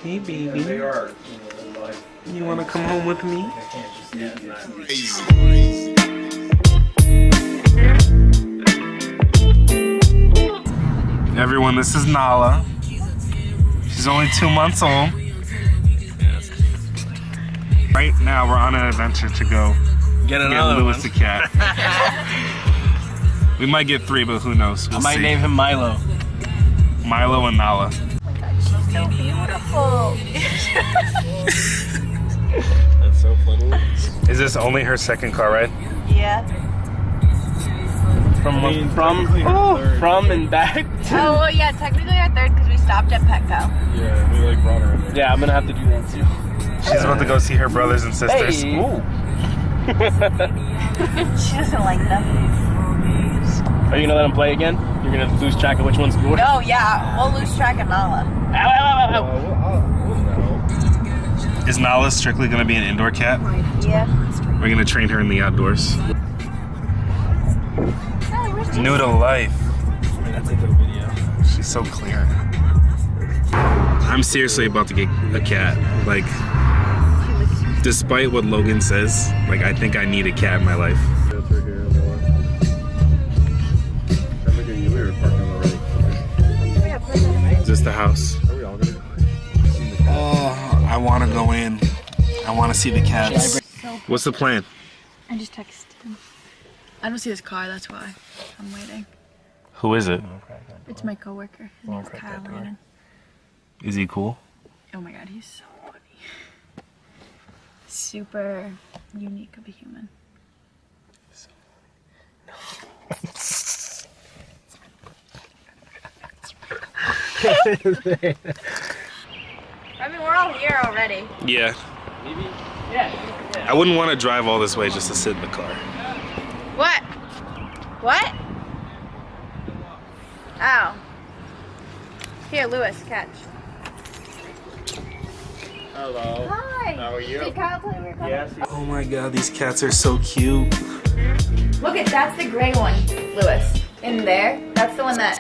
Hey, baby. You want to come home with me? Everyone, this is Nala. She's only 2 months old. Right now, we're on an adventure to go get Lewis a cat. We might get 3, but who knows? We'll I might see. name him Milo. Milo and Nala. So beautiful. That's so funny. Is this only her second car ride? Yeah. From and back. Oh, well, yeah, technically our third because we stopped at Petco. Yeah, we like brought her. Yeah, I'm gonna have to do that too. She's about to go see her brothers and sisters. Hey. Ooh. She doesn't like them. Are you gonna let him play again? You're gonna lose track of which one's yours? No, yeah, we'll lose track of Nala. Ow, ow, ow, ow. Is Nala strictly going to be an indoor cat? Yeah. We're going to train her in the outdoors. New to life. That's a good video. She's so clear. I'm seriously about to get a cat. Like, despite what Logan says, like, I think I need a cat in my life. Is this the house? Oh, I want to go in. I want to see the cats. What's the plan? I just texted him. I don't see his car, that's why I'm waiting. Who is it? It's my coworker. His name's Kyle Lannon. Is he cool? Oh my god, he's so funny. Super unique of a human. I mean, we're all here already. Yeah. Maybe? Yeah. I wouldn't want to drive all this way just to sit in the car. What? What? Oh. Here, Lewis, catch. Hello. Hi. How are you? Did Kyle tell you we were coming? Yes. Oh my god, these cats are so cute. Look at, that's the gray one, Lewis. In there. That's the one that,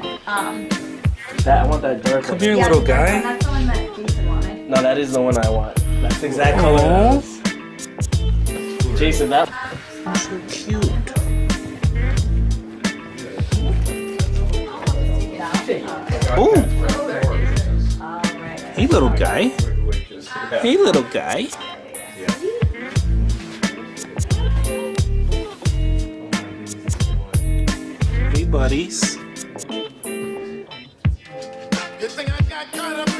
I want that dark Come one. here, yeah, little the dark guy. one, that's the one that Jason wanted. No, that is the one I want. That's the exact color. Oh, Jason, that. so cute. Ooh. Hey, little guy. Hey, little guy. Hey, buddies.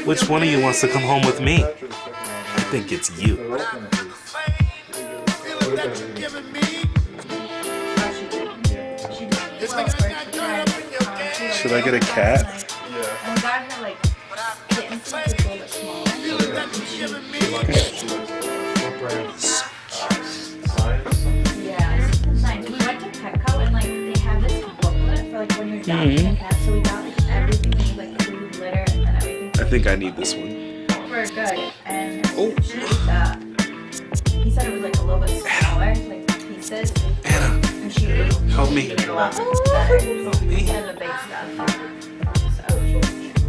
Which one of you wants to come home with me? I think it's you. Should I get a cat? And we got her like kittens, so it's a little bit smaller. Yeah, it's nice. We went to Petco and like they had this booklet for like when you're adopting a cat, so we got like everything we need, like food, litter, and everything. I think I need this one. For good. And Oh. she ate that. He said it was like a little bit smaller, like pieces. Anna, And she ate, help me. she ate a lot better Help me. than the big stuff. So,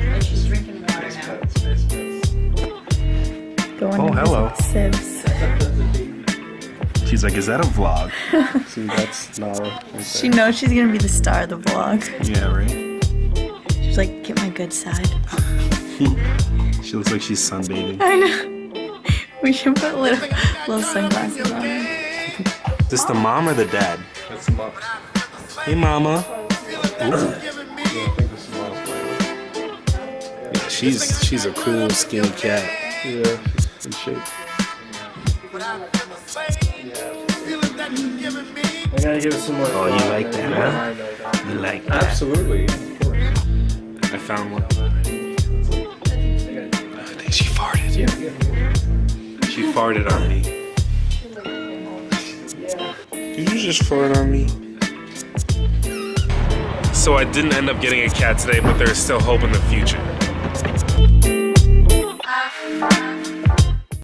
and she's drinking water now. Oh, hello. Sibs. She's like, is that a vlog? See, that's Nala. She knows she's gonna be the star of the vlog. Yeah, right? She's like, get my good side. She looks like she's sunbathing. I know. We should put little sunglasses on her. Is this the mom or the dad? That's the mom. Hey, mama. Ooh. Yeah, she's a cool, skinny cat. Yeah, she's in shape. I gotta give it some more. Oh, you like that, huh? You like that? Absolutely. Of course. I found one. I think she farted. She farted on me. Did you just fart on me? So I didn't end up getting a cat today, but there's still hope in the future.